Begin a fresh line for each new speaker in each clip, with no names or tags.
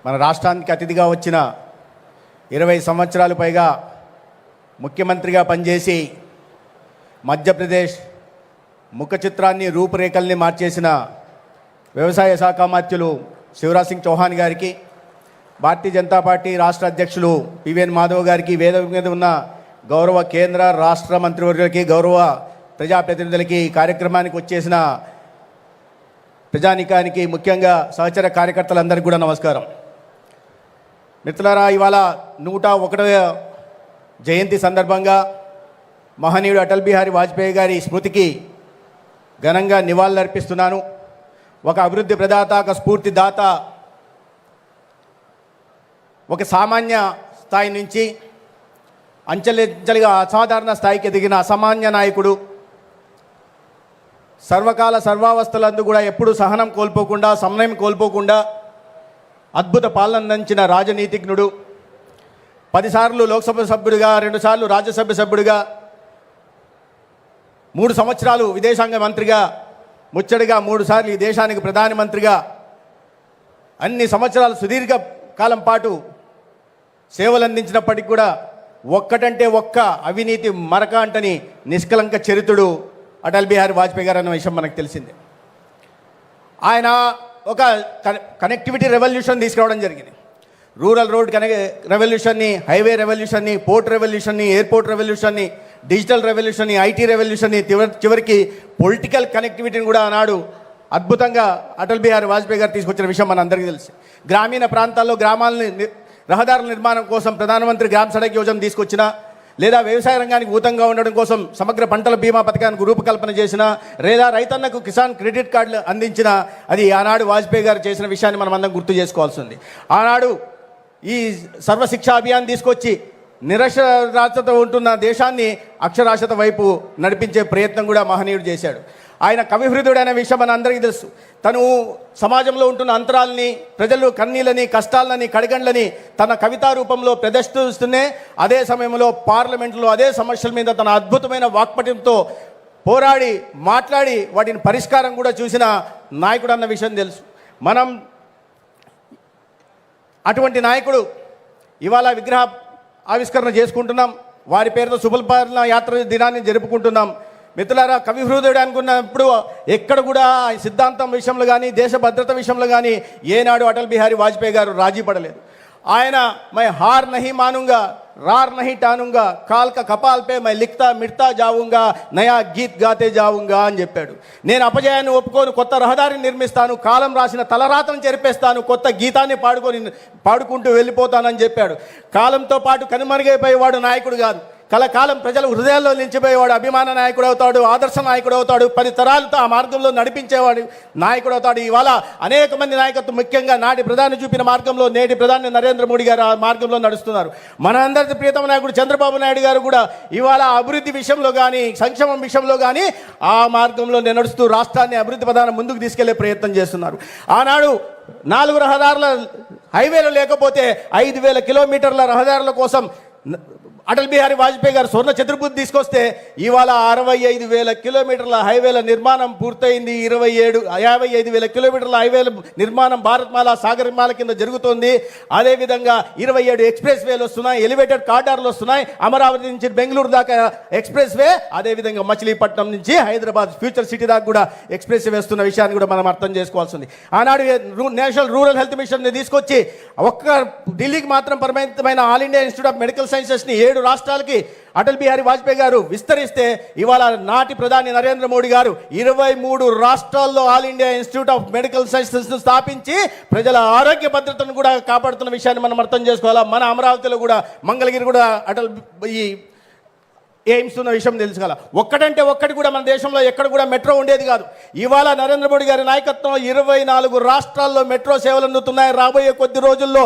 మన రాష్ట్రానికి అతిథిగా వచ్చిన 20 సంవత్సరాలు పైగా ముఖ్యమంత్రిగా పనిచేసి మధ్యప్రదేశ్ ముఖ చిత్రాన్ని రూపురేఖల్ని మార్చేసిన వ్యవసాయ శాఖ మంత్రులు శివరాజ్ సింగ్ చౌహాన్ గారికి, భారతీయ జనతా పార్టీ రాష్ట్ర అధ్యక్షులు పివిఎన్ మాధవ్ గారికి, వేదిక మీద ఉన్న గౌరవ కేంద్ర రాష్ట్ర మంత్రివర్యులకి, గౌరవ ప్రజాప్రతినిధులకి, కార్యక్రమానికి వచ్చేసిన ప్రజానికానికి, ముఖ్యంగా సహచర కార్యకర్తలందరికీ కూడా నమస్కారం. మిత్రులారా, ఇవాళ 101వ జయంతి సందర్భంగా మహనీయుడు అటల్ బిహారీ వాజ్పేయి గారి స్మృతికి ఘనంగా నివాళులర్పిస్తున్నాను. ఒక అభివృద్ధి ప్రదాత, ఒక స్ఫూర్తిదాత, ఒక సామాన్య స్థాయి నుంచి అంచెలంచెలుగా అసాధారణ స్థాయికి ఎదిగిన అసామాన్య నాయకుడు, సర్వకాల సర్వావస్థలందు కూడా ఎప్పుడూ సహనం కోల్పోకుండా, సమన్వయం కోల్పోకుండా అద్భుత పాలన అందించిన రాజనీతిజ్ఞుడు, 10 సార్లు లోక్సభ సభ్యుడిగా, 2 సార్లు రాజ్యసభ సభ్యుడిగా, 3 సంవత్సరాలు విదేశాంగ మంత్రిగా, ముచ్చడిగా 3 సార్లు ఈ దేశానికి ప్రధానమంత్రిగా, అన్ని సంవత్సరాలు సుదీర్ఘ కాలం పాటు సేవలు అందించినప్పటికీ కూడా ఒక్కటంటే ఒక్క అవినీతి మరక అంటని నిష్కలంక చరిత్రుడు అటల్ బిహారీ వాజ్పేయి గారు అన్న విషయం మనకు తెలిసిందే. ఆయన ఒక కనెక్టివిటీ రెవల్యూషన్ తీసుకురావడం జరిగింది. రూరల్ రోడ్ రెవల్యూషన్ని, హైవే రెవల్యూషన్ని, పోర్ట్ రెవల్యూషన్ని, ఎయిర్పోర్ట్ రెవల్యూషన్ని, డిజిటల్ రెవల్యూషన్ని, ఐటీ రెవల్యూషన్ని, చివరికి పొలిటికల్ కనెక్టివిటీని కూడా ఆనాడు అద్భుతంగా అటల్ బిహారీ వాజ్పేయి గారు తీసుకొచ్చిన విషయం మన అందరికీ తెలుసు. గ్రామీణ ప్రాంతాల్లో గ్రామాలని రహదారుల నిర్మాణం కోసం ప్రధానమంత్రి గ్రామ సడక్ యోజన తీసుకొచ్చిన, లేదా వ్యవసాయ రంగానికి ఊతంగా ఉండడం కోసం సమగ్ర పంటల బీమా పథకానికి రూపకల్పన చేసిన, లేదా రైతన్నకు కిసాన్ క్రెడిట్ కార్డులు అందించిన, అది ఆనాడు వాజ్పేయి గారు చేసిన విషయాన్ని మనం అందరం గుర్తు చేసుకోవాల్సి ఉంది. ఆనాడు ఈ సర్వశిక్షా అభియాన్ తీసుకొచ్చి నిరక్షరాస్యత ఉంటున్న దేశాన్ని అక్షరాస్యత వైపు నడిపించే ప్రయత్నం కూడా మహనీయుడు చేశాడు. ఆయన కవిహృదయుడు అనే విషయం మన అందరికీ తెలుసు. తను సమాజంలో ఉంటున్న అంతరాలని, ప్రజలు కన్నీళ్ళని, కష్టాలని, కడగండ్లని తన కవితా రూపంలో ప్రదర్శిస్తూనే అదే సమయంలో పార్లమెంట్లో అదే సమస్యల మీద తన అద్భుతమైన వాక్పటితో పోరాడి, మాట్లాడి వాటిని పరిష్కారం కూడా చూసిన నాయకుడు అన్న విషయం తెలుసు. మనం అటువంటి నాయకుడు ఇవాళ విగ్రహ ఆవిష్కరణ చేసుకుంటున్నాం. వారి పేరుతో శుభపాలన యాత్ర దినాన్ని జరుపుకుంటున్నాం. మిత్రులారా, కవి హృదయుడు అనుకున్నప్పుడు ఎక్కడ కూడా సిద్ధాంతం విషయంలో కానీ, దేశ భద్రత విషయంలో కానీ ఏనాడు అటల్ బిహారీ వాజ్పేయి గారు రాజీ పడలేదు. ఆయన my hour Nahi మానుంగా, RAR Nahi టానుంగా, call కా కపాల్ పే మై లిఖతా మిడతా జావుంగా, నయా గీత్ గాతే జావుంగా అని చెప్పాడు. నేను అపజయాన్ని ఒప్పుకోను, కొత్త రహదారిని నిర్మిస్తాను, కాలం రాసిన తలరాతను చెరిపేస్తాను, కొత్త గీతాన్ని పాడుకుంటూ వెళ్ళిపోతానని చెప్పాడు. కాలంతో పాటు కనుమరుగైపోయేవాడు నాయకుడు కాదు, కలకాలం ప్రజల హృదయాల్లో నిలిచిపోయేవాడు అభిమాన నాయకుడు అవుతాడు, ఆదర్శ నాయకుడు అవుతాడు, 10 తరాలతో ఆ మార్గంలో నడిపించేవాడు నాయకుడు అవుతాడు. ఇవాళ అనేక మంది నాయకత్వం, ముఖ్యంగా నాటి ప్రధాని చూపిన మార్గంలో నేటి ప్రధాని నరేంద్ర మోడీ గారు ఆ మార్గంలో నడుస్తున్నారు. మనందరి ప్రియతమ నాయకుడు చంద్రబాబు నాయుడు గారు కూడా ఇవాళ అభివృద్ధి విషయంలో కానీ, సంక్షేమం విషయంలో కానీ ఆ మార్గంలో నడుస్తూ రాష్ట్రాన్ని అభివృద్ధి ప్రధానం ముందుకు తీసుకెళ్లే ప్రయత్నం చేస్తున్నారు. ఆనాడు 4 రహదారుల హైవేలు లేకపోతే 5,000 కిలోమీటర్ల రహదారుల కోసం అటల్ బిహారీ వాజ్పేయి గారు స్వర్ణ చతుర్భుజం తీసుకొస్తే ఇవాళ 65,000 కిలోమీటర్ల హైవేల నిర్మాణం పూర్తయింది. 55,000 కిలోమీటర్ల హైవేల నిర్మాణం భారత్మాల, సాగర్మాల కింద జరుగుతోంది. అదేవిధంగా 27 ఎక్స్ప్రెస్ వేలు వస్తున్నాయి, ఎలివేటెడ్ కారిడార్లు వస్తున్నాయి. అమరావతి నుంచి బెంగళూరు దాకా ఎక్స్ప్రెస్ వే, అదేవిధంగా మచిలీపట్నం నుంచి హైదరాబాద్ ఫ్యూచర్ సిటీ దాకా కూడా ఎక్స్ప్రెస్ వే వేస్తున్న విషయాన్ని కూడా మనం అర్థం చేసుకోవాల్సి ఉంది. ఆనాడు నేషనల్ రూరల్ హెల్త్ మిషన్ తీసుకొచ్చి ఒక్క ఢిల్లీకి మాత్రం పరిమితమైన All India Institute of Medical సైన్సెస్ని 7 రాష్ట్రాలకి అటల్ బిహారీ వాజ్పేయి గారు విస్తరిస్తే ఇవాళ నాటి ప్రధాని నరేంద్ర మోడీ గారు 23 రాష్ట్రాల్లో all India Institute of medical sciences స్థాపించి ప్రజల ఆరోగ్య భద్రతను కూడా కాపాడుతున్న విషయాన్ని మనం అర్థం చేసుకోవాలా. మన అమరావతిలో కూడా, మంగళగిరి కూడా అటల్ ఈ ఎయిమ్స్ ఉన్న విషయం తెలుసుకోవాలి. ఒక్కటంటే ఒక్కటి కూడా మన దేశంలో ఎక్కడ కూడా మెట్రో ఉండేది కాదు. ఇవాళ నరేంద్ర మోడీ గారి నాయకత్వంలో 24 రాష్ట్రాల్లో మెట్రో సేవలు అందుతున్నాయి. రాబోయే కొద్ది రోజుల్లో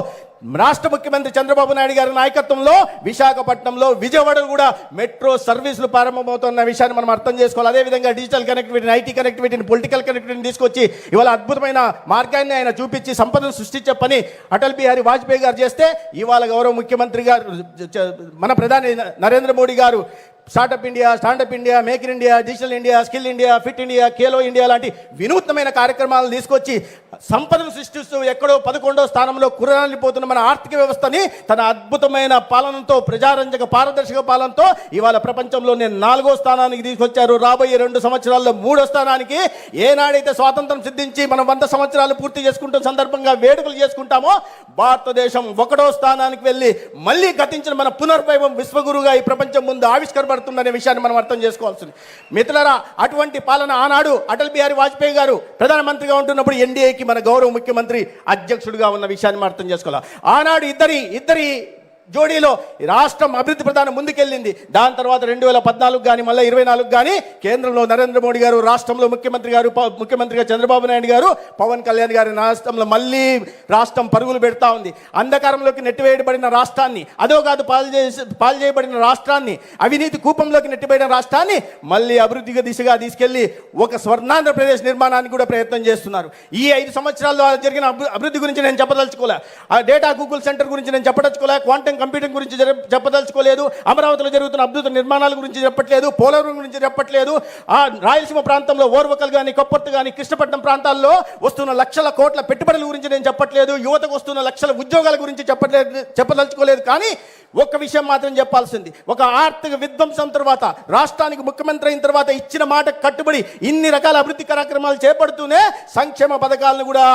రాష్ట్ర ముఖ్యమంత్రి చంద్రబాబు నాయుడు గారి నాయకత్వంలో విశాఖపట్నంలో, విజయవాడలో కూడా మెట్రో సర్వీసులు ప్రారంభమవుతున్న విషయాన్ని మనం అర్థం చేసుకోవాలి. అదేవిధంగా డిజిటల్ కనెక్టివిటీని, ఐటీ కనెక్టివిటీని, పొలిటికల్ కనెక్టివిటీని తీసుకొచ్చి ఇవాళ అద్భుతమైన మార్గాన్ని ఆయన చూపించి సంపదను సృష్టించే పని అటల్ బిహారీ వాజ్పేయి గారు చేస్తే ఇవాళ గౌరవ ముఖ్యమంత్రి గారు, మన ప్రధాని నరేంద్ర మోడీ గారు Startup India, Standup India, Make in India, Digital India, Skill India, Fit India, Khelo India లాంటి వినూత్నమైన కార్యక్రమాలను తీసుకొచ్చి సంపదను సృష్టిస్తూ ఎక్కడో 11వ స్థానంలో కురలిపోతున్న మన ఆర్థిక వ్యవస్థని తన అద్భుతమైన పాలనతో, ప్రజారంజక పారదర్శక పాలనతో ఇవాళ ప్రపంచంలోనే 4వ స్థానానికి తీసుకొచ్చారు. రాబోయే 2 సంవత్సరాల్లో 3వ స్థానానికి, ఏనాడైతే స్వాతంత్రం సిద్ధించి మనం 100 సంవత్సరాలు పూర్తి చేసుకుంటున్న సందర్భంగా వేడుకలు చేసుకుంటామో భారతదేశం 1వ స్థానానికి వెళ్ళి మళ్ళీ గతించిన మన పునర్వైభవం విశ్వగురుగా ఈ ప్రపంచం ముందు ఆవిష్కరపడుతుందనే విషయాన్ని మనం అర్థం చేసుకోవాల్సింది. మిత్రులారా, అటువంటి పాలన ఆనాడు అటల్ బిహారీ వాజ్పేయి గారు ప్రధానమంత్రిగా ఉంటున్నప్పుడు ఎన్డీఏకి మన గౌరవ ముఖ్యమంత్రి అధ్యక్షుడిగా ఉన్న విషయాన్ని మనం అర్థం చేసుకోవాలి. ఆనాడు ఇద్దరి జోడీలో రాష్ట్రం అభివృద్ధి ప్రధానం ముందుకెళ్ళింది. దాని తర్వాత 2014 కానీ మళ్ళీ 24 కానీ కేంద్రంలో నరేంద్ర మోడీ గారు, రాష్ట్రంలో ముఖ్యమంత్రిగా చంద్రబాబు నాయుడు గారు, పవన్ కళ్యాణ్ గారి రాష్ట్రంలో మళ్ళీ రాష్ట్రం పరుగులు పెడతా ఉంది. అంధకారంలోకి నెట్టివేయబడిన రాష్ట్రాన్ని, అదో కాదు పాలు చేయబడిన రాష్ట్రాన్ని, అవినీతి కూపంలోకి నెట్టివేయబడిన రాష్ట్రాన్ని మళ్ళీ అభివృద్ధిగా దిశగా తీసుకెళ్లి ఒక స్వర్ణాంధ్రప్రదేశ్ నిర్మాణానికి కూడా ప్రయత్నం చేస్తున్నారు. ఈ 5 సంవత్సరాల్లో జరిగిన అభివృద్ధి గురించి నేను చెప్పదలుచుకోలే, ఆ డేటా గూగుల్ సెంటర్ గురించి నేను చెప్పదలుచుకోలే, క్వాంటమ్ కంప్యూటింగ్ గురించి చెప్పదలుచుకోలేదు, అమరావతిలో జరుగుతున్న అద్భుత నిర్మాణాల గురించి చెప్పట్లేదు, పోలవరం గురించి చెప్పట్లేదు, ఆ రాయలసీమ ప్రాంతంలో ఓర్వకల్ కానీ, కొప్పర్తి కానీ, కృష్ణపట్నం ప్రాంతాల్లో వస్తున్న లక్షల కోట్ల పెట్టుబడుల గురించి నేను చెప్పట్లేదు, యువతకు వస్తున్న లక్షల ఉద్యోగాల గురించి చెప్పదలుచుకోలేదు. కానీ ఒక్క విషయం మాత్రం చెప్పాల్సింది, ఒక ఆర్థిక విధ్వంసం తర్వాత రాష్ట్రానికి ముఖ్యమంత్రి అయిన తర్వాత ఇచ్చిన మాట కట్టుబడి ఇన్ని రకాల అభివృద్ధి కార్యక్రమాలు చేపడుతూనే సంక్షేమ పథకాలను కూడా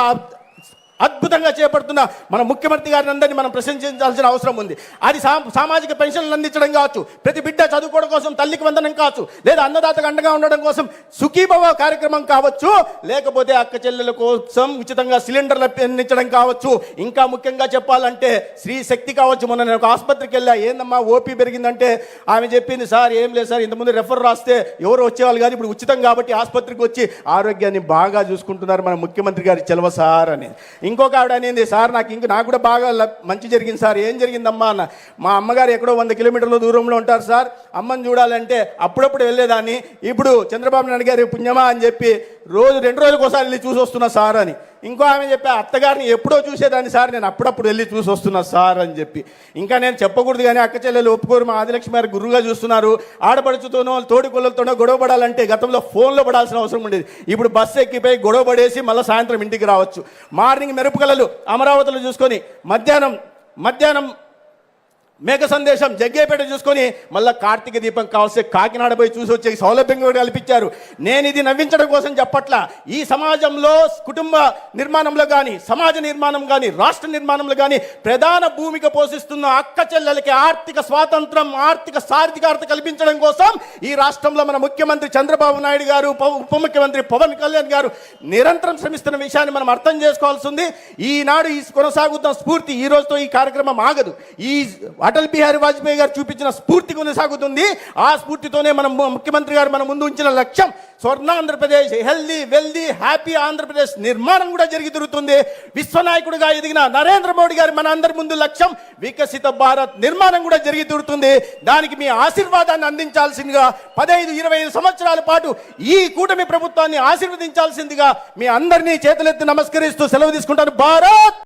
అద్భుతంగా చేపడుతున్న మన ముఖ్యమంత్రి గారిని అందరినీ మనం ప్రశంసించాల్సిన అవసరం ఉంది. అది సామాజిక పెన్షన్లు అందించడం కావచ్చు, ప్రతి బిడ్డ చదువుకోవడం కోసం తల్లికి వందనం కావచ్చు, లేదా అన్నదాతకు అండగా ఉండడం కోసం సుఖీభవ కార్యక్రమం కావచ్చు, లేకపోతే అక్క చెల్లెల కోసం ఉచితంగా సిలిండర్లు అందించడం కావచ్చు, ఇంకా ముఖ్యంగా చెప్పాలంటే స్త్రీ శక్తి కావచ్చు. మొన్న నేను ఒక ఆసుపత్రికి వెళ్ళా, ఏందమ్మా ఓపీ పెరిగిందంటే ఆమె చెప్పింది, సార్ ఏం లేదు సార్, ఇంతకుముందు రెఫర్ రాస్తే ఎవరు వచ్చేవాళ్ళు కాదు, ఇప్పుడు ఉచితం కాబట్టి ఆసుపత్రికి వచ్చి ఆరోగ్యాన్ని బాగా చూసుకుంటున్నారు మన ముఖ్యమంత్రి గారి చెలవ సార్ అని. ఇంకొక ఆవిడ అనేది, సార్ నాకు కూడా బాగా మంచి జరిగింది సార్. ఏం జరిగిందమ్మా అన్న, మా అమ్మగారు ఎక్కడో 100 కిలోమీటర్ల దూరంలో ఉంటారు సార్, అమ్మని చూడాలంటే అప్పుడప్పుడు వెళ్ళేదాన్ని, ఇప్పుడు చంద్రబాబు నాయుడు గారి పుణ్యమా అని చెప్పి 2 రోజులకు ఒకసారి వెళ్ళి చూసి వస్తున్నా సార్ అని. ఇంకో ఆమె చెప్పి, అత్తగారిని ఎప్పుడో చూసేదాన్ని సార్, నేను అప్పుడప్పుడు వెళ్ళి చూసి వస్తున్నా సార్ అని చెప్పి. ఇంకా నేను చెప్పకూడదు కానీ అక్క చెల్లెలు ఒప్పుకోరు, మా ఆదిలక్ష్మి గారు గురువుగా చూస్తున్నారు. ఆడపడుచుతోనో తోడికొల్లతోనో గొడవ పడాలంటే గతంలో ఫోన్లో పడాల్సిన అవసరం ఉండేది, ఇప్పుడు బస్సు ఎక్కిపోయి గొడవ పడేసి మళ్ళీ సాయంత్రం ఇంటికి రావచ్చు. మార్నింగ్ మెరుపు కళలు అమరావతిలో చూసుకొని మధ్యాహ్నం మేఘ సందేశం జగ్గేపేట చూసుకొని మళ్ళీ కార్తీక దీపం కావలసి కాకినాడ పోయి చూసి వచ్చే సౌలభ్యం కూడా కల్పించారు. నేను ఇది నవ్వించడం కోసం చెప్పట్ల, ఈ సమాజంలో కుటుంబ నిర్మాణంలో కానీ, సమాజ నిర్మాణం కానీ, రాష్ట్ర నిర్మాణంలో కానీ ప్రధాన భూమిక పోషిస్తున్న అక్క చెల్లెలకి ఆర్థిక స్వాతంత్రం, ఆర్థిక సాధికారత కల్పించడం కోసం ఈ రాష్ట్రంలో మన ముఖ్యమంత్రి చంద్రబాబు నాయుడు గారు, ఉప ముఖ్యమంత్రి పవన్ కళ్యాణ్ గారు నిరంతరం శ్రమిస్తున్న విషయాన్ని మనం అర్థం చేసుకోవాల్సి ఉంది. ఈనాడు ఈ కొనసాగుతున్న స్ఫూర్తి ఈ రోజుతో ఈ కార్యక్రమం ఆగదు. ఈ అటల్ బిహారీ వాజ్పేయి గారు చూపించిన స్ఫూర్తి కొనసాగుతుంది. ఆ స్ఫూర్తితోనే మన ముఖ్యమంత్రి గారు మన ముందు ఉంచిన లక్ష్యం స్వర్ణ Andhra Pradesh, healthy wealthy happy Andhra Pradesh నిర్మాణం కూడా జరిగి తిరుగుతుంది. విశ్వనాయకుడిగా ఎదిగిన నరేంద్ర మోడీ గారు మన అందరి ముందు లక్ష్యం వికసిత భారత్ నిర్మాణం కూడా జరిగి తిరుగుతుంది. దానికి మీ ఆశీర్వాదాన్ని అందించాల్సిందిగా 15-25 సంవత్సరాల పాటు ఈ కూటమి ప్రభుత్వాన్ని ఆశీర్వదించాల్సిందిగా మీ అందరినీ చేతులెత్తి నమస్కరిస్తూ సెలవు తీసుకుంటాను. భారత్